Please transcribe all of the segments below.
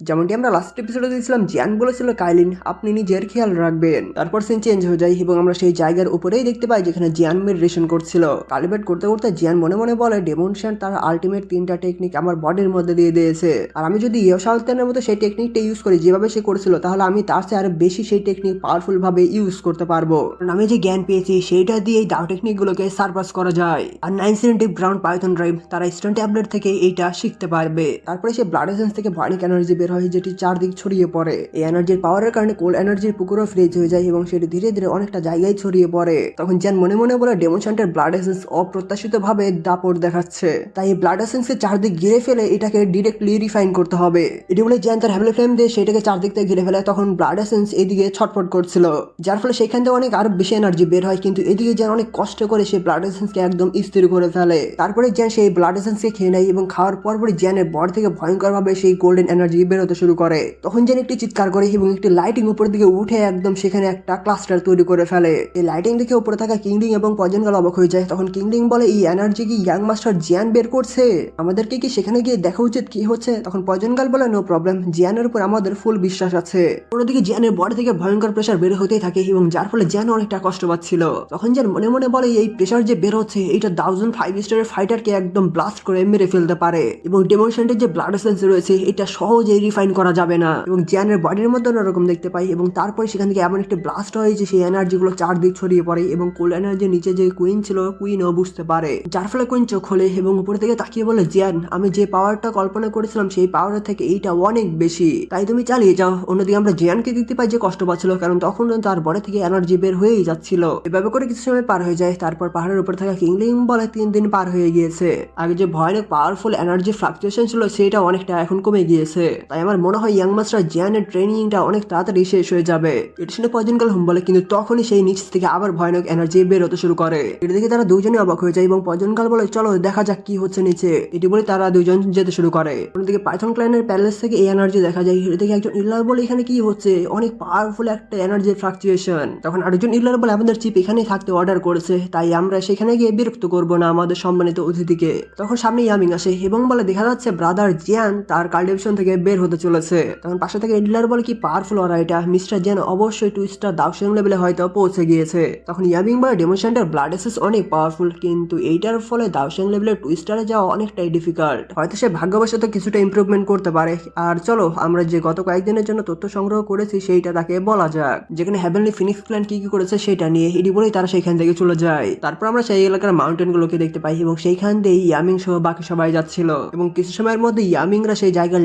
যেমনটি আমরা লাস্ট এপিসোডে দিয়েছিলাম, জিয়ান বলেছিল কাইলিন আপনি নিজের খেয়াল রাখবেন। তারপর সিন চেঞ্জ হয়ে যায় এবং আমরা সেই জায়গার উপরেই দেখতে পাই যেখানে জিয়ান মেডিটেশন করছিল। কালিবেট করতে করতে জিয়ান মনে মনে বলে ডেমন শ্যান তার আলটিমেট 3টা টেকনিক আমার বডির মধ্যে দিয়ে দিয়েছে, আর আমি যদি ইয়োশালতেনের মতো সেই টেকনিকটা ইউজ করি যেভাবে সে করেছিল, তাহলে আমি তার চেয়ে আরো বেশি সেই টেকনিক পাওয়ারফুল ভাবে ইউজ করতে পারবো। কারণ আমি যে জ্ঞান পেয়েছি সেইটা দিয়ে এই দাও টেকনিক গুলোকে সারপাস করা যায়। আর 970 গ্রাউন্ড পাইথন ড্রাইভ তারা স্টোন ট্যাবলেট থেকে এইটা শিখতে পারবে। তারপরে সে ব্লাড এসেন্স থেকে ভয়ানক এনার্জি বের হয় যেটি চারদিক ছড়িয়ে পড়ে। এই এনার্জির পাওয়ারের কারণে কোল্ড এনার্জির পুকুরও ফ্রিজ হয়ে যায় এবং সেটি ধীরে ধীরে অনেকটা জায়গায় ছড়িয়ে পড়ে। তখন জ্যান মনে মনে বলে ডেমন শ্যান্টের ব্লাড এসেন্স অপ্রত্যাশিত ভাবে দাপট দেখাচ্ছে, তাই এই ব্লাড এসেন্সকে চারদিক ঘিরে ফেলে এটাকে ডিরেক্টলি রিফাইন করতে হবে। এটি বলে জ্যান তার হ্যাভেল ফ্লেম দিয়ে সেটাকে চারদিক থেকে ঘিরে ফেলে। তখন ব্লাড এসেন্স এদিকে ছটফট করছিল, যার ফলে সেখান থেকে অনেক আরো বেশি এনার্জি বের হয়, কিন্তু এদিকে জ্যান অনেক কষ্ট করে সেই ব্লাড এসেন্সকে একদম স্থির করে ফেলে। তারপরে জ্যান সেই ব্লাড এসেন্সকে খেয়ে নেয় এবং খাওয়ার পরপরই জ্যানের বডি থেকে ভয়ঙ্কর ভাবে সেই গোল্ডেন এনার্জি বের হতে শুরু করে। তখন জ্যান একটি চিৎকার করে এবং একটি লাইটিং উপরের দিকে উঠে একদম সেখানে একটা ক্লাস্টার তৈরি করে ফেলে। এই লাইটিং দেখে উপরে থাকা কিংলিং এবং পয়জন গাল অবাক হয়ে যায়। তখন কিংলিং বলে এই এনার্জি কি ইয়াং মাস্টার জিয়ান বের করছে, আমাদেরকে কি সেখানে গিয়ে দেখা উচিত কি হচ্ছে। তখন পয়জন গাল বলে নো প্রবলেম, জিয়ানের উপর আমাদের ফুল বিশ্বাস আছে। অন্যদিকে জিয়ানের বডি থেকে ভয়ঙ্কর প্রেশার বের হতেই থাকে এবং যার ফলে জিয়ান অনেকটা কষ্ট পাচ্ছিল। তখন জিয়ান মনে মনে বলে এই প্রেশার যে বের হচ্ছে এটা 1005 স্টারের ফাইটারকে একদম ব্লাস্ট করে মেরে ফেলতে পারে এবং ডেমন শ্যান্টের যে ব্লাড এসেন্স রয়েছে এটা সহজেই রিফাইন করা যাবে না। এবং জিয়ানের বডির মধ্যে অন্যরকম দেখতে পাই এবং তারপরে সেখান থেকে এমন একটা ব্লাস্ট হয় যে সেই এনার্জিগুলো চারদিক ছড়িয়ে পড়ে এবং কোল্ড এনার্জির নিচে যে কুইন ছিল কুইনও বুঝতে পারে, যার ফলে কুইন চোখ খোলে এবং উপর থেকে তাকিয়ে বলে জিয়ান আমি যে পাওয়ারটা কল্পনা করেছিলাম সেই পাওয়ারের থেকে এইটা অনেক বেশি, তাই তুমি চালিয়ে যাও। অন্যদিকে আমরা জিয়ানকে দেখতে পাই যে কষ্ট পাচ্ছিল, কারণ তখন তার বডি থেকে এনার্জি বের হয়েই যাচ্ছিল। এভাবে করে কিছু সময় পার হয়ে যায়। তারপর পাহাড়ের উপর থাকা কিংলিং বলে 3 দিন পার হয়ে গিয়েছে, আগে যে ভয়ানক পাওয়ারফুল এনার্জি ফ্লাকচুয়েশন ছিল সেটা অনেকটা এখন কমে গিয়েছে। তাই আমার মনে হয় ইয়াং মাস্টার জিয়ানের ট্রেনিংটা অনেক তাড়াতাড়ি শেষ হয়ে যাবে। এটা শুনে পয়জন গাল হুম বলে, কিন্তু তখনই সেই নিচ থেকে আবার ভয়ানক এনার্জি বের হতে শুরু করে। এটা দেখে তারা দুজনে অবাক হয়ে যায় এবং পয়জন গাল বলে চলো দেখা যাক কি হচ্ছে নিচে। এটি বলে তারা দুজন যেতে শুরু করে। অন্যদিকে পাইথন ক্লানের প্যালেস থেকে এই এনার্জি দেখা যায়। এটা দেখে একজন ইলার বলে এখানে কি হচ্ছে, অনেক পাওয়ারফুল একটা এনার্জি ফ্লাকচুয়েশন। তখন আরেকজন ইলার বলে আমাদের চিপ এখানেই থাকতে অর্ডার করেছে, তাই আমরা সেখানে গিয়ে বিরক্ত করবো না আমাদের সম্মানিত অতিথিকে। তখন সামনে ইয়ামিং আসে এবং বলে দেখা যাচ্ছে ব্রাদার জিয়ান তার কাল্টিভেশন থেকে বের হতে চলেছে। তখন পাশে থেকে ইডলার বলে কি পাওয়ারফুল ওরা এটা, মিস্টার জিয়ান অবশ্যই টুইস্টার দাউশিং লেভেলে হয়তো পৌঁছে গিয়েছে। তখন ইয়ামিং বলে ডেমন শ্যান্টের ব্লাড এসেন্স অনেক পাওয়ারফুল, কিন্তু এইটার ফলে দাউশিং লেভেলের টুইস্টারে যাওয়া অনেকটাই ডিফিকাল্ট, হয়তো সে ভাগ্যবশত কিছুটা ইমপ্রুভমেন্ট করতে পারে। আর চলো আমরা যে গত কয়েকদিনের জন্য তথ্য সংগ্রহ করেছি সেইটা তাকে বলা যাক, যেখানে হেভেনলি ফিনিক্স ক্ল্যান কি কি করেছে সেটা নিয়ে। এটি বলেই তারা সেখান থেকে চলে যায়। তারপর আমরা সেই এলাকার মাউন্টেন গুলোকে দেখতে পাই এবং সেইখান দিয়ে ইয়ামিং সহ বাকি সবাই যাচ্ছিল এবং কিছু সময়ের মধ্যে ইয়ামিংরা সেই জায়গায়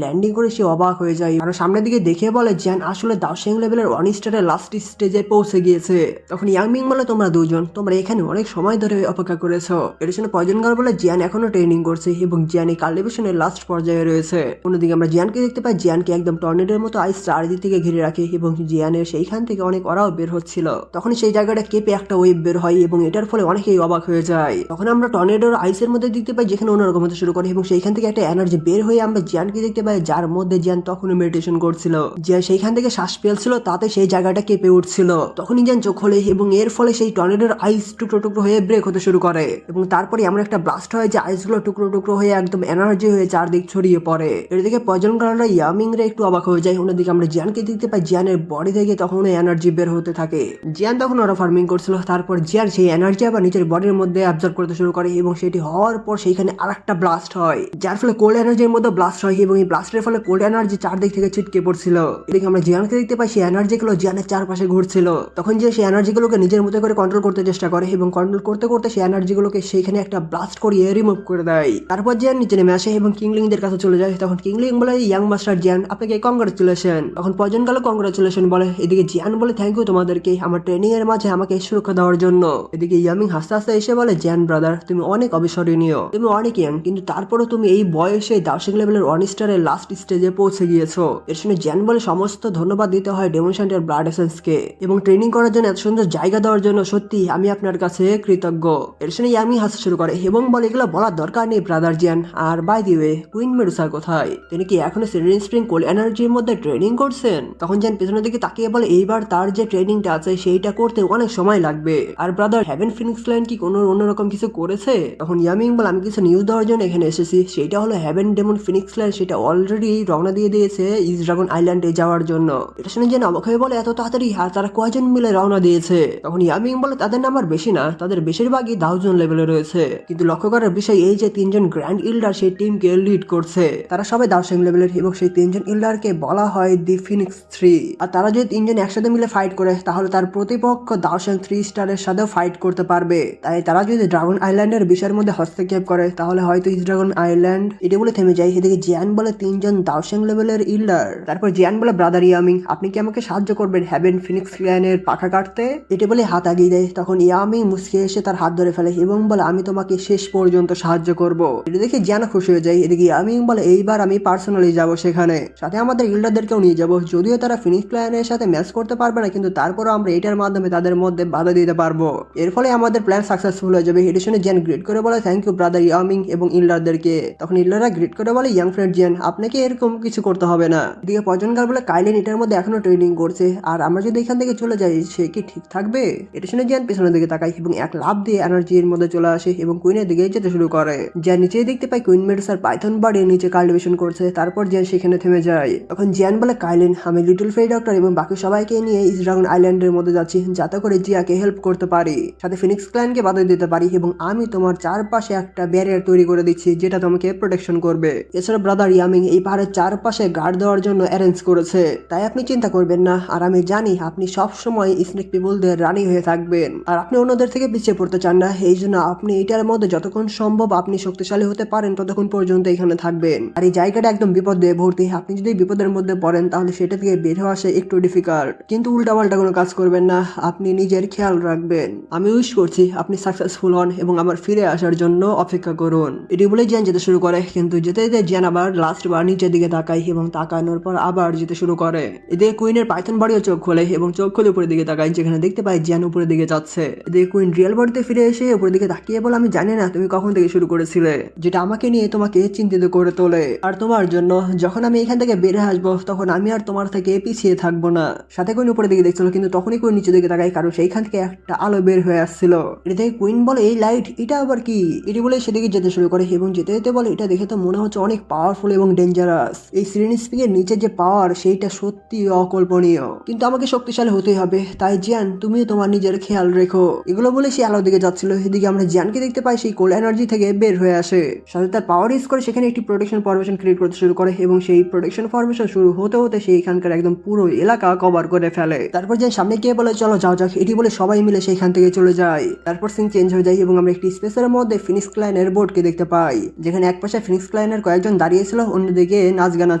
ল্যান্ডিং করে সে অবাক হয়ে যায়। আর সামনের দিকে দেখে বলে জ্যান আসলে দাউশিং লেভেলের 1 স্টারের লাস্ট স্টেজে পৌঁছে গিয়েছে। তখন ইয়ামিং বলে তোমরা দুজন তোমরা এখানে অনেক সময় ধরে অপেক্ষা করেছো। এর জন্য পয়জন গাল বলে জিয়ান এখনো ট্রেনিং করছে এবং জিয়ান এই কাল্টিভেশনের লাস্ট পর্যায়ে রয়েছে। অন্যদিকে আমরা জিয়ানকে দেখতে পাই, জিয়ানকে একদম টর্নেডোর মতো আইস চারিদিক থেকে ঘিরে রাখে এবং জিয়ানের সেইখান থেকে অনেক ওরাও বের হচ্ছিল। তখন সেই জায়গাটা কেঁপে একটা ওয়েব বের হয় এবং এটার ফলে অনেকেই অবাক হয়ে যায়। তখন আমরা টর্নেডোর আইসের মধ্যে দেখতে পাই যেখানে অন্যরকম হতে শুরু করে এবং সেইখান থেকে একটা এনার্জি বের হয়ে আমরা জিয়ানকে দেখতে পাই, যার মধ্যে জিয়ান তখনও মেডিটেশন করছিল। জিয়ান সেইখান থেকে শ্বাস ফেলছিল, তাতে সেই জায়গাটা কেঁপে উঠছিল। তখনই জিয়ান চোখ খোলে এবং এর ফলে সেই টর্নেডোর আইস টুকরো টুকরো হয়ে ব্রেক হতে শুরু করে এবং তারপরে এমন একটা ব্লাস্ট হয় যে আইসগুলো টুকরো টুকরো হয়ে একদম এনার্জি হয়ে চারদিক ছড়িয়ে পড়ে। এর দিকে পয়জন গালরা ইয়ামিং রে একটু অবাক হয়ে যায়। অন্যদিকে আমরা জিয়ানকে দেখতে পাই, জিয়ানের বডি থেকে তখন এনার্জি বের হতে থাকে। জিয়ান তখন ওরা ফার্মিং করছিল, তারপর জিয়ান সেই এনার্জি আবার নিজের বডির মধ্যে অ্যাবজর্ব করতে শুরু করে এবং সেটি হওয়ার পর সেইখানে আরেকটা ব্লাস্ট হয়, যার ফলে কোল্ড এনার্জির মধ্যে ব্লাস্ট হয় এবং এই ব্লাস্টের ফলে কোল্ড এনার্জি চারদিক থেকে ছিটকে পড়ছিল। এদিকে আমরা জিয়ানকে দেখতে পাই সেই এনার্জিগুলো জিয়ানের চারপাশে ঘুরছিল। তখন যে সেই এনার্জিগুলোকে নিজের মতো করে কন্ট্রোল করতে চেষ্টা করে এবং কন্ট্রোল করতে করতে সেই এনার্জিগুলোকে সেইখানে একটা ব্লাস্ট করিয়ে রিমুভ করে দেয়। তারপর জিয়ান নিচে নেমে আসে এবং কিংলিংদের কাছে চলে যায়। তখন কিংলিং বলে ইয়াং মাস্টার জিয়ান আপনাকে কংগ্রাচুলেশন। তখন পয়জন গাল কংগ্রাচুলেশন বলে। এদিকে জিয়ান বলে থ্যাংক ইউ তোমাদেরকে আমার ট্রেনিং এর মাঝে আমাকে সুরক্ষা দেওয়ার জন্য। এদিকে ইয়ামিং হাসতে হাসতে এসে বলে জিয়ান ব্রাদার তুমি অনেক অবিস্মরণীয়, তুমি অনেক ইয়াং, কিন্তু তারপরও তুমি এই বয়সে দাউশিং লেভেলের 1 স্টারের লাস্ট স্টেজে পৌঁছে গিয়েছো। এর শুনে জিয়ান বলে সমস্ত ধন্যবাদ দিতে হয় ডেমন শ্যান্টের ব্লাড এসেন্সকে এবং ট্রেনিং করার জন্য এত সুন্দর জায়গা দেওয়ার জন্য সত্যি আমি আপনার কাছে কৃতজ্ঞ। এর শুনে ইয়ামিং হাসতে শুরু করে এবং বলে এগুলো বলার দরকার নেই ব্রাদার জিয়ান। আর by the way queen Medusa কোথায়, তিনি কি এখনো সিরিন স্প্রিং কোল্ড এনার্জির মধ্যে ট্রেনিং করছেন? তখন জিয়ান পেছনের দিকে তাকিয়ে বলে এইবার তার যে ট্রেনিংটা আছে সেইটা করতে অনেক সময় লাগবে। আর ব্রাদার হেভেন ফিনিক্স লাইন কি কোনো অন্যরকম কিছু করেছে? তখন ইয়ামিং বলে আমি কিছু নিউজ দেওয়ার জন্য এখানে এসেছি, সেইটা হলো হেভেন ডেমন ফিনিক্স লাইন সেটা অলরেডি অলরেডি রওনা দিয়ে দিয়েছে ইস্ট ড্রাগন আইল্যান্ডে যাওয়ার জন্য। এটা শুনে জিয়ান অবাক হয়ে বলে এত তাড়াতাড়ি, আর তারা কয়জন মিলে রওনা দিয়েছে? তখন ইয়ামিং বলে তাদের নাম্বার বেশি না, তাদের বেশিরভাগই 1000 জন লেভেলে রয়েছে, কিন্তু লক্ষ্য করার বিষয় এই যে 3 জন গ্র্যান্ড ইল্ডার সেই টিমকে লিড করছে, তারা সবাই 1000 লেভেলের এবং সেই 3 জন ইল্ডারকে বলা হয় দি ফিনিক্স 3। আর তারা যদি 3 জন একসাথে মিলে ফাইট করে তাহলে তার প্রতিপক্ষ 1000 3 স্টারের সাথেও ফাইট করতে পারবে। তাই তারা যদি ড্রাগন আইল্যান্ডের বিষয়ের মধ্যে হস্তক্ষেপ করে তাহলে হয়তো ইস্ট ড্রাগন আইল্যান্ড এটি বলে থেমে যায়। এদিকে জিয়ান বলে 3 জন 1000 লেভেলের ইল্ডার। তারপর জিয়ান বলে ব্রাদার ইয়ামিং, আপনি কি আমাকে সাহায্য করবেন হ্যাভেন ফিনিক্স ক্ল্যানের পাখা কাটতে? এটি বলে হাত আগিয়ে দেয়। তখন ইয়ামিং মুসকে এসে তার হাত ধরে ফেলে এবং বলে আমি তোমাকে শেষ পর্যন্ত সাহায্য করব। এটা দেখে জিয়ান খুশি হয়ে যায়। এদিকে ইয়ামিং বলে এইবার আমি পার্সোনালি যাব সেখানে, সাথে আমাদের ইল্ডারদেরকেও নিয়ে যাব। যদিও তারা ফিনিক্স ক্ল্যানের সাথে ম্যাচ করতে পারবে না, কিন্তু তারপরও আমরা এটার মাধ্যমে তাদের মধ্যে বাধা দিতে পারবো। এর ফলে আমাদের প্ল্যান সাকসেসফুল হয়ে যাবে। এটা শুনে জিয়ান গ্রিট করে বলে থ্যাংক ইউ ব্রাদার ইয়ামিং এবং ইল্ডারদেরকে। তখন ইল্ডাররা গ্রিট করে বলে ইয়াং ফ্রেন্ড জিয়ান, আপনাকে এরকম কিছু করতে হবে না। এদিকে পজনকার বলে কাইলেন এটার মধ্যে এখনো ট্রেনিং করছে, আর আমরা যদি এখান থেকে চলে যাই সে কি ঠিক থাকবে? এটা শুনে জিয়ান পেছনের দিকে তাকায় এবং এক লাফ দিয়ে এনার্জির মধ্যে চলে আসে এবং কুইনের দিকে যেতে শুরু করে। জিয়ান নিচে দেখতে পায় কুইন মেডুসার পাইথন বাড়ি নিচে কাল্টিভেশন করছে। তারপর জিয়ান সেখানে থেমে যায়। তখন জিয়ান বলে কাইলেন, আমি লিটল ফেরি ডক্টর এবং বাকি সবাইকে নিয়ে ইস্ট ড্রাগন আইল্যান্ডের মধ্যে যাচ্ছি যাতে করে জিয়াকে হেল্প করতে পারি, সাথে ফিনিক্স ক্ল্যানকে বাধা দিতে পারি, এবং আমি তোমার চারপাশে একটা ব্যারিয়ার তৈরি করে দিচ্ছি যেটা তোমাকে প্রোটেকশন করবে। এছাড়া ব্রাদার ইয়ামিং এই পাহাড়ের চারপাশে গার্ড দেওয়ার জন্য অ্যারেঞ্জ করেছে, তাই আপনি চিন্তা করবেন না। আর আমি জানি আপনি সব সময় স্নেক পিপলদের রানী হয়ে থাকবেন, আর আপনি অন্যদের থেকে পিছিয়ে পড়তে চান না। এই জন্য আপনি এটার মধ্যে যতক্ষণ সম্ভব আপনি শক্তিশালী হতে পারেন ততক্ষণ পর্যন্ত এখানে থাকবেন। আর এই জায়গাটা একদম বিপদ দিয়ে ভর্তি, আপনি যদি বিপদের মধ্যে পড়েন তাহলে সেটা থেকে বের হওয়া আসা একটু ডিফিকাল্ট, কিন্তু উল্টাপাল্টা কোনো কাজ করবেন না, আপনি নিজের খেয়াল রাখবেন। আমি উইশ করছি আপনি সাকসেসফুল হন এবং আমার ফিরে আসার জন্য অপেক্ষা করুন। এটি বলে জিয়ান যেতে শুরু করে, কিন্তু যেতে যেতে জিয়ান আবার লাস্ট বার নিচের দিকে তাকায় এবং তাকানোর পর আবার যেতে শুরু করে। এদিকে কুইনের পাইথন বাড়িও চোখ খোলে এবং চোখ খুলে উপরের দিকে তাকায়, যেখানে দেখতে পায় জিয়ান উপরের দিকে যাচ্ছে। এদিকে কুইন রিয়েল বডিতে ফিরে এসে উপরের দিকে তাকিয়ে বলে আমি জানি না তুমি কখন থেকে শুরু করেছিলে, যেটা আমাকে নিয়ে তোমাকে চিন্তিত করে তোলে। আর তোমার জন্য যখন আমি এখান থেকে বের হয়ে আসবো তখন আমি আর তোমার থেকে পিছিয়ে থাকবো না। সাথে কুইন উপরের দিকে দেখছিল, কিন্তু তখনই কুইন নিচের দিকে তাকায় কারণ সেইখান থেকে একটা আলো বের হয়ে আসছিল। এটা দেখে কুইন বলে এই লাইট এটা আবার কি? এটি বলে সেদিকে যেতে শুরু করে এবং যেতে যেতে বলে এটা দেখে তো মনে হচ্ছে অনেক পাওয়ারফুল এবং ডেঞ্জারাস। এই সিরেন স্পিকের নিচে যে পাওয়ার সেইটা সত্যি অকল্পনীয়, কিন্তু আমাকে শক্তিশালী হতেই হবে। তাই জিয়ান তুমিও তোমার নিজের খেয়াল রেখো। এগুলো বলে সে আলোর দিকে যাচ্ছিল। এদিকে আমরা জিয়ানকে দেখতে পাই সেই কোল্ড এনার্জি থেকে বের হয়ে আসে, সাথে তার পাওয়ার ইউজ করে সেখানে একটি প্রোটেকশন ফরমেশন ক্রিয়েট করতে শুরু করে এবং সেই প্রোটেকশন ফরমেশন শুরু হতে হতে সেই এখানকার একদম পুরো এলাকা কভার করে ফেলে। তারপর জিয়ান সামনে গিয়ে বলে চলো যাও যাক। এটি বলে সবাই মিলে সেইখান থেকে চলে যায়। তারপর সিন চেঞ্জ হয়ে যায় এবং আমরা একটি স্পেসের মধ্যে ফিনিক্স ক্লাইনের বোর্ডকে দেখতে পাই, যেখানে এক পাশে ফিনিক্স ক্লাইনের কয়েকজন দাঁড়িয়েছিল, অন্যদিকে নাচ গানা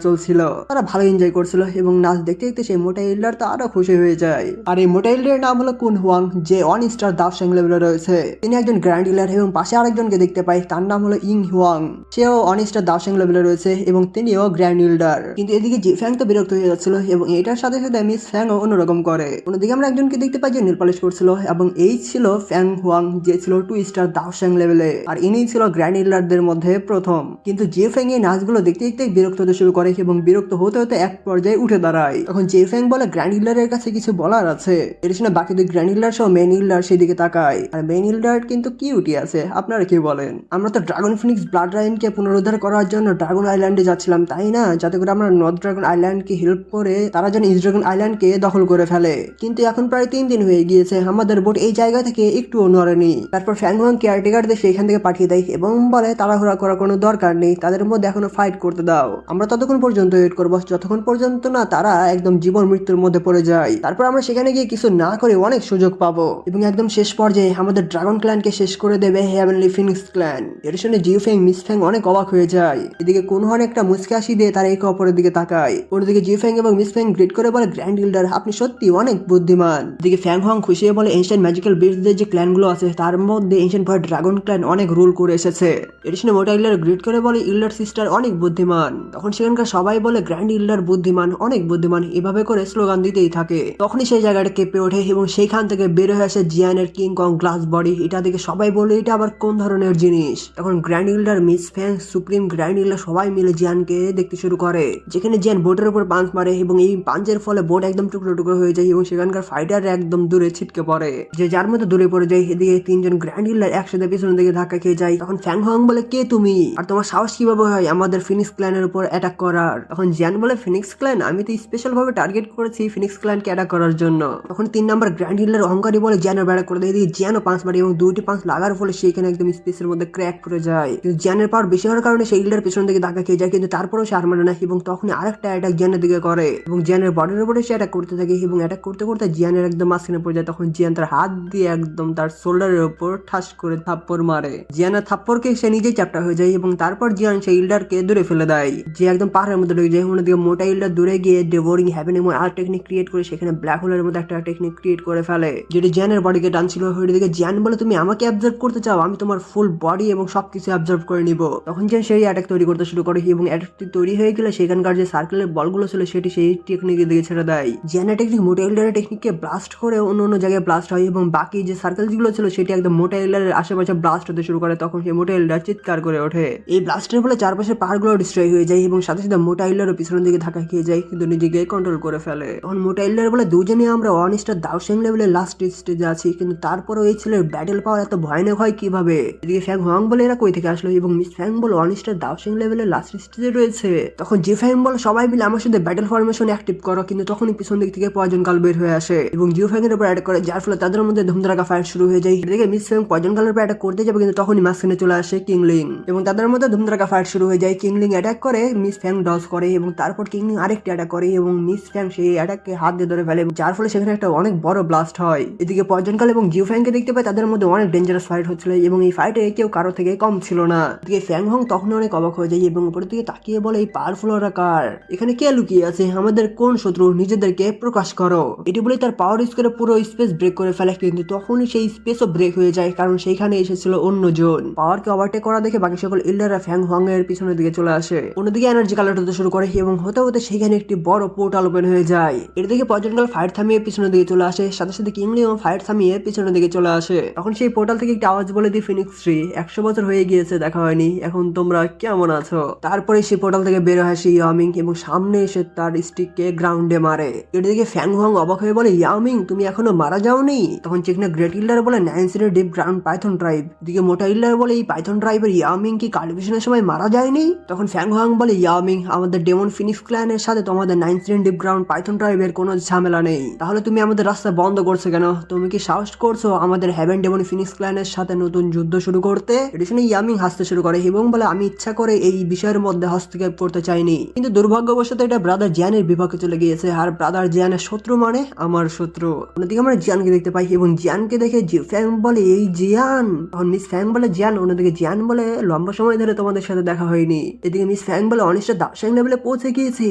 চলছিল। তারা ভালো এনজয় করছিল এবং নাচ দেখতে দেখতে সেই মোটা ইল্ডার তো আরো খুশি হয়ে যায়। আর এই মোটা ইল্ডারের নাম হলো কুন হুয়াং, যে 1 স্টার দাবসাং লেভেলে রয়েছে। তিনি একজন গ্র্যান্ড ইল্ডার এবং পাশে আরেকজনকে দেখতে পাই, তার নাম হলো ইং হুয়াং, সেও 1 স্টার দাবসাং লেভেলে রয়েছে এবং তিনিও গ্র্যান্ড ইল্ডার। কিন্তু এদিকে জি ফ্যাং তো বিরক্ত হয়ে যাচ্ছিল এবং এটার সাথে সাথে মিস ফ্যাংও অন্যরকম করে। অন্যদিকে আমরা একজনকে দেখতে পাই যে নীল পালিশ করছিল এবং এই ছিল ফ্যাং হুয়াং, যে ছিল 2 স্টার দাবসাং লেভেলে, আর ইনি ছিল গ্র্যান্ড ইল্ডারদের মধ্যে প্রথম। কিন্তু জি ফ্যাং এই নাচগুলো দেখতে দেখতে বিরক্ত হতে শুরু করে এবং বিরক্ত হতে হতে এক পর্যায়ে উঠে দাঁড়ায়। তখন জি ফ্যাং বলে গ্র্যান্ড ইল্ডারের কাছে কিছু বলার আছে। এর শুনে বাকি দুই গ্র্যান্ড ইল্ডার সহ মেইন ইল্ডার সেদিকে তাকায়, আর মেইন ইল্ডার কিন্তু কিউটি আছে। আপনারা কি বলেন? আমরা তো ড্রাগন ফিনিক্স ব্লাড লাইনকে পুনরুদ্ধার করার জন্য ড্রাগন আইল্যান্ডে যাচ্ছিলাম, তাই না? যাতে করে আমরা নর্থ ড্রাগন আইল্যান্ডকে হেল্প করে তারা যেন ইস্ট ড্রাগন আইল্যান্ডকে দখল করে ফেলে। কিন্তু এখন প্রায় 3 দিন হয়ে গিয়েছে, আমাদের বোট এই জায়গা থেকে একটুও নড়েনি। তারপর ফ্যাং হুয়াং কেয়ারটেকারদের সেখান থেকে পাঠিয়ে দেয় এবং বলে তাড়াহুড়া করার কোনো দরকার নেই, তাদের মধ্যে এখনো ফাইট করতে দাও। আমরা ততক্ষণ পর্যন্ত ওয়েট করবো যতক্ষণ পর্যন্ত না তারা একদম জীবন মৃত্যুর মধ্যে পড়ে যায়। তারপর আমরা সেখানে গিয়ে কিছু না করে অনেক সুযোগ পাবো এবং একদম শেষ পর্যায়ে আমাদের ড্রাগন ক্ল্যানকে শেষ করে দেবে হেভেনলি ফিনিক্স ক্ল্যান। এর শুনে জিউ ফ্যাং মিস ফ্যাং অনেক অবাক হয়ে যায়। এদিকে কোনহান একটা মুচকি হাসি দিয়ে তারা একে অপরের দিকে তাকায়। অন্যদিকে জিউ ফ্যাং এবং মিস ফ্যাং গ্রিট করে বলে গ্র্যান্ড ইল্ডার আপনি সত্যি অনেক বুদ্ধিমান। এদিকে ফ্যাং হুয়াং খুশি হয়ে বলে এনশিয়েন্ট ম্যাজিক্যাল বিস্টদের যে ক্ল্যানগুলো আছে তার মধ্যে এনশিয়েন্ট ভয়েড ড্রাগন ক্ল্যান অনেক রুল করে এসেছে। এর শুনে মোটা ইল্ডার গ্রিট করে বলে ইল্ডার সিস্টার অনেক বুদ্ধিমান। তখন সেখানকার সবাই বলে গ্র্যান্ড ইল্ডার বুদ্ধিমান, অনেক বুদ্ধিমান, এভাবে করে স্লোগান দিতেই থাকে। তখনই সেই জায়গাটা কেঁপে ওঠে এবং সেইখান থেকে বের হয়ে আসে জিয়ানের কিং কং গ্লাস বডি। এটা দেখে সবাই বলে এটা আবার কোন ধরনের জিনিস। তখন grand elder, miss Fang, supreme, grand elder সবাই মিলে জিয়ানকে দেখতে শুরু করে, যেখানে জিয়ান বোটের উপর পাঞ্চ মারে এবং এই পাঞ্চের ফলে বোট একদম টুকরো টুকরো হয়ে যায় এবং সেখানকার ফাইটার একদম দূরে ছিটকে পড়ে, যে যার মধ্যে দূরে পড়ে যায়। এদিকে 3 জন গ্র্যান্ড ইল্ডার একসাথে পিছনের দিকে ধাক্কা খেয়ে যায়। তখন ফ্যাং হুয়াং বলে কে তুমি, আর তোমার সাহস কিভাবে হয় আমাদের ফিনিক্স ক্ল্যানের ক্ল্যানের উপর অ্যাটাক করার। তখন জিয়ান বলে ফিনিক্স ক্ল্যান, আমি তো স্পেশাল ভাবে টার্গেট করেছি ফিনিক্স ক্ল্যানকে অ্যাটাক করার জন্য। তখন 3 নাম্বার গ্র্যান্ড হিলার অহংকারী বলে জিয়ানের ব্যাট করে দেয়। এদিকে জিয়ানও 5 মারে এবং 2টি পাঁচ লাগার ফলে সেইখানে একদম স্পেসের মধ্যে ক্র্যাক পড়ে যায়। কিন্তু জিয়ানের পাওয়ার বেশি হওয়ার কারণে সেই হিলার পেছন দিকে ধাক্কা খেয়ে যায়, কিন্তু তারপরেও সে আর মানে না এবং তখনই আরেকটা অ্যাটাক জিয়ানের দিকে করে এবং জিয়ানের বডির উপরে সে অ্যাটাক করতে থাকে এবং অ্যাটাক করতে করতে জিয়ানের একদম মাঝখানে পড়ে যায়। তখন জিয়ান তার হাত দিয়ে একদম তার শোল্ডারের উপর ঠাস করে থাপ্পড় মারে। জিয়ানের থাপ্পড়কে সে নিজেই চ্যাপ্টা হয়ে যায় এবং তারপর জিয়ান সেই হিল্ডারকে দূরে ফেলে দেয়, যে একদম পাহাড়ের মধ্যে ঢুকে যায়। অন্যদিকে মোটা হিল্ডার দূরে গিয়ে ডেভোরিং হ্যাভেন এবং আর টেকনিক ক্রিয়েট করে সেখানে ব্ল্যাক হোলের মধ্যে একটা টেকনিক ক্রিয়েট করে ফেলে, যেটি জিয়ানের বডিকে টানছিল। ওইদিকে জিয়ান বলে তুমি আমাকে অবজার্ভ করতে চাও, আমি তোমার ফুল বডি এবং সবকিছু অবজার্ভ করে নিব। তখন জিয়ান সেই অ্যাটাক তৈরি করতে শুরু করে এবং অ্যাটাকটি তৈরি হয়ে গেলে সেখানকার যে সার্কেলের বলগুলো ছিল সেটি সেই টেকনিকের দিকে ছেড়ে দেয়। জিয়ানের টেকনিক মোটা হিল্ডারের টেকনিককে ব্লাস্ট করে অন্য অন্য জায়গায় ব্লাস্ট হয় এবং বাকি যে সার্কেল গুলো ছিল সেটি একদম মোটা হিল্ডারের আশেপাশে ব্লাস্ট হতে শুরু করে। তখন সেই মোটা হিল্ডার চিৎকার করে ওঠে। এই ব্লাস্টের ফলে চারপাশে পাহাড়গুলো ডিস্ট্রয় হয়ে যায় এবং সাথে সাথে মোটা হিল্ডারও পিছনের দিকে ধাক্কা খেয়ে যায়, কিন্তু নিজেকে কন্ট্রোল করে ফেলে। তখন মোটা হিল্ডার বলে দুজনে আমরা 1 স্টার দাওশেং লেভেলের লাস্ট স্টেজে আছি, কিন্তু তারপরও এই ছেলের ব্যাটেল পাওয়ার এত ভয়ানক হয় কিভাবে? এদিকে ফ্যাং হোয়াং বলে এরা কই থেকে আসলো এবং মিস ফ্যাং বলে 1 স্টার দাওশেং লেভেলের লাস্ট স্টেজে রয়েছে। তখন জি ফ্যাং বলে সবাই মিলে আমার সাথে ব্যাটেল ফরমেশন অ্যাক্টিভ করো, কিন্তু তখনই পিছন দিক থেকে পয়জন কাল বের হয়ে আসে এবং জিও ফ্যাং এর উপর অ্যাটাক করে, যার ফলে তাদের মধ্যে ধুমধারাকা ফাইট শুরু হয়ে যায়। এদিকে মিস ফ্যাং পয়জন কালের উপর অ্যাটাক করতে যাবে, কিন্তু তখনই মাঝখানে চলে আসে কিংলিং এবং তাদের মধ্যে ধুমধারাকা ফাইট শুরু হয়ে যায়। কিংলিং অ্যাটাক করে, মিস ফ্যাং ডজ করে এবং তারপর কিংলিং আরেকটি অ্যাটাক করে এবং মিস ফ্যাং সেই অ্যাটাককে হাত দিয়ে ধরে ফেলে, যার ফলে সেখানে একটা অনেক বড় ব্লাস্ট হয়। এদিকে পয়জন কাল এবং জিও ফ্যাংকে দেখতে পায় তাদের মধ্যে অনেক ডেঞ্জারাস ফাইট হচ্ছিল এবং এই ফাইটে কেউ কারো থেকে কম ছিল না। এদিকে ফ্যাং হং তখন অনেক অবাক হয়ে যায় এবং উপরের দিকে তাকিয়ে বলে এই পাওয়ারফুল ওরা কার? এখানে কে লুকিয়ে আছে? আমাদের কোন শত্রু? নিজেদেরকে প্রকাশ করো। এটি বলে তার পাওয়ার ইউজ করে পুরো স্পেস ব্রেক করে ফেলে, কিন্তু তখনই সেই স্পেসও ব্রেক হয়ে যায় কারণ সেইখানে এসেছিল অন্যজন। পাওয়ারকে ওভারটেক করা দেখে বাকি সকল ইল্ডাররা ফ্যাং হং এর পিছনের দিকে চলে আসে। অন্যদিকে এনার্জি কালেক্ট হতে শুরু করে এবং হতে হতে সেখানে একটি বড় পোর্টাল ওপেন হয়ে যায়। এর দিকে পয়জন কাল ফাইট থামিয়ে পিছনের দিকে চলে আসে, সাথে সাথে কিংলিও ফাইট থামিয়ে পিছনের দিকে চলে আসে। তখন সেই পোর্টাল থেকে একটি আওয়াজ বলে দি ফিনিক্স ট্রি, 100 বছর হয়ে গিয়েছে দেখা হয়নি, এখন তোমরা কেমন আছো? তারপরে সেই পোর্টাল থেকে বের হয় সেই ইয়ামিং এবং সামনে এসে তার স্টিককে গ্রাউন্ডে মারে। এদিকে ফ্যাং হং অবাক হয়ে বলে ইয়ামিং তুমি এখনো মারা যাওনি? তখন চিকনা গ্রেট হিল্ডার বলে 9 সিনের ডিপ গ্রাউন্ড পাইথন ট্রাইব। এদিকে মোটা হিল্ডার বলে এই পাইথন ট্রাইবের ইয়ামিং কি কাল্টিভেশনের সময় মারা যায়নি? তখন ফ্যাং হং বলে ইয়ামিং আমাদের ডেমন ফিনিক্স ক্ল্যানের সাথে তোমাদের 9 সিনের ডিপ গ্রাউন্ড পাইথন ট্রাইবের কোনো ঝামেলা নেই, তাহলে তুমি আমাদের রাস্তা বন্ধ করছো কেন? তুমি কি সাহস করছো আমাদের হ্যাভেন ডেমন ফিনিক্স ক্ল্যানের সাথে নতুন যুদ্ধ শুরু করতে? এটা শুনে ইয়ামিং হাসতে শুরু করে এবং বলে আমি ইচ্ছা করে এই বিষয়ের মধ্যে হস্তক্ষেপ করতে চাইনি, কিন্তু দুর্ভাগ্যবশত এটা ব্রাদার জিয়ানের বিপক্ষে চলে গিয়েছে আর ব্রাদার জিয়ানের শত্রু মানে আমার শত্রু। অন্যদিকে আমরা জিয়ানকে দেখতে পাই এবং জিয়ানকে দেখে ফ্যাং বলে এই জিয়ান। তখন মিস ফ্যাং বলে জিয়ান। অন্যদিকে জিয়ান বলে লম্বা সময় ধরে তোমাদের সাথে দেখা হয়নি। এদিকে মিস ফ্যাং বলে অনিষ্টা দাবসাং লেভেলে পৌঁছে গিয়েছে,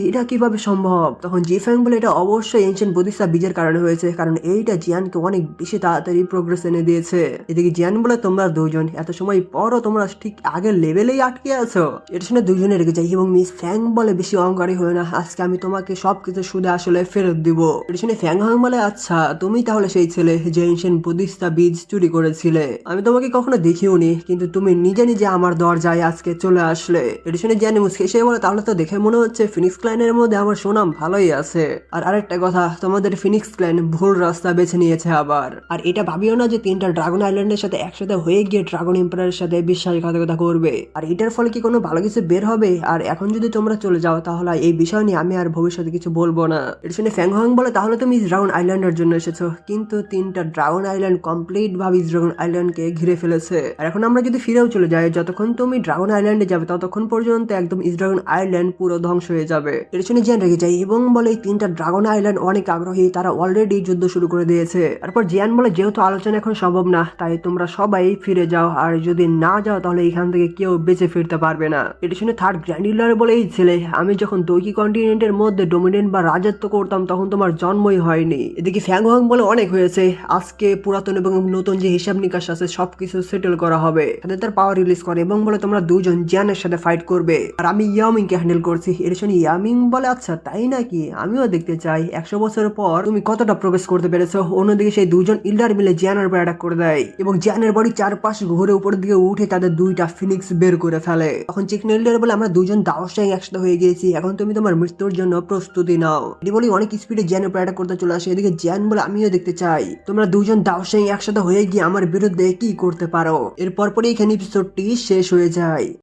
এটা কিভাবে সম্ভব? তখন জি ফ্যাং বলে এটা অবশ্যই এনশিয়েন্ট বুদ্ধিস্ট বীজের কারণে হয়েছে, কারণ এইটা জিয়ানকে অনেক বেশি তাড়াতাড়ি প্রোগ্রেস এনে দিয়েছে। এদিকে জিয়ান বলে তোমরা দুজন এত সময় পরও তোমরা ঠিক আগের লেভেলেই আটকে আছো। এটা শুনে দুজনে রেগে যায় এবং মিস ফ্যাং বলে বেশি অহংকারী হয়ে না, আজকে আমি তোমাকে সবকিছু সুদে আসলে ফেরত দিব। এটা শুনে ফ্যাং হং বলে আচ্ছা তুমি তাহলে সেই ছেলে যে এনশিয়েন্ট বুদ্ধিস্ট বীজ চুরি করেছিলে? আমি তোমাকে কখনো দেখিওনি, কিন্তু তুমি নিজে নিজে আমার দরজায় আজকে চলে আসলে। এটা শুনে জিয়ান মুসকে বলে তাহলে তো দেখে মনে হচ্ছে ফিনিক্স ক্ল্যানের মধ্যে আমার সুনাম ভালোই আছে। আর আরেকটা কথা, তোমাদের ফিনিক্স ক্ল্যান ভুল রাস্তা বেছে নিয়েছে আবার। আর এটা ভাবিও না যে 3টা ড্রাগন আইল্যান্ডের সাথে একসাথে হয়ে গিয়ে ড্রাগন এম্পায়ারের সাথে বিশ্বাসঘাতকতা করবে। আর এটার ফলে কি কোনো ভালো কিছু বের হবে? আর এখন যদি তোমরা চলে যাও তাহলে এই বিষয় নিয়ে আমি আর ভবিষ্যতে কিছু বলবো না। এটা শুনে ফ্যাং হং বলে তাহলে তুমি ড্রাগন আইল্যান্ডের জন্য এসেছো, কিন্তু 3টা ড্রাগন আইল্যান্ড কমপ্লিট ভাবে ড্রাগন আইল্যান্ডকে ঘিরে ফেলেছে। আর এখন আমরা যদি ফিরেও চলে যাই, যতক্ষণ তুমি ড্রাগন আইল্যান্ডে যাবে ততক্ষণ পর্যন্ত একদম ড্রাগন আইল্যান্ড পুরো ধ্বংস হয়ে যাবে। এটা শুনে জিয়ান রেগে যায় এবং বলে 3টা ড্রাগন আইল্যান্ড অনেক আগ্রহী, তারা অলরেডি যুদ্ধ শুরু করে দিয়েছে। তারপর জিয়ান বলে যেহেতু আলোচনা এখন সম্ভব না, তাই তোমরা সবাই ফিরে যাও, আর যদি না যাও তাহলে এখান থেকে কেউ বেঁচে ফিরতে পারবে না। এটা শুনে থার্ড গ্র্যান্ড হিলার বলে এই ছেলে, আমি যখন দৈকি কন্টিনেন্টের মধ্যে ডোমিনেন্ট বা রাজত্ব করতাম তখন তোমার জন্মই হয়নি। এদিকে ফ্যাং হং বলে অনেক হয়েছে, আজকে পুরাতন এবং নতুন যে হিসাব নিকাশ আছে সবকিছু সেটেল করা হবে। তাদের তার পাওয়ার রিলিজ করে এবং বলে তোমরা দুজন জিয়ানের সাথে ফাইট করবে আর আমি ইয়ামিংকে হ্যান্ডেল করছি। এটা শুনে ইয়ামিং বলে আচ্ছা তাই নাকি, আমিও দেখতে চাই 100 বছর পর তুমি কতটা প্রোগ্রেস করতে পেরেছো। অন্যদিকে সেই দুজন ইল্ডার মিলে জিয়ানের উপর অ্যাটাক করে দেয় এবং জিয়ানের বডি চারপাশ ঘুরে উপরের দিকে উঠে তাদের 2টা ফিনিক্স বের করে ফেলে। তখন চিকন ইল্ডার বলে আমরা দুজন দাওসাং একসাথে হয়ে গিয়েছি, এখন তুমি তোমার মৃত্যুর জন্য প্রস্তুতি নাও। এটি বলি অনেক স্পিডে জিয়ানের উপর অ্যাটাক করতে চলে আসে। এদিকে জিয়ান বলে আমিও দেখতে চাই তোমরা দুজন দাওসাং একসাথে হয়ে গিয়ে আমার বিরুদ্ধে কি করতে পারো। এরপর পরে এখানে এপিসোডটি শেষ হয়ে যায়।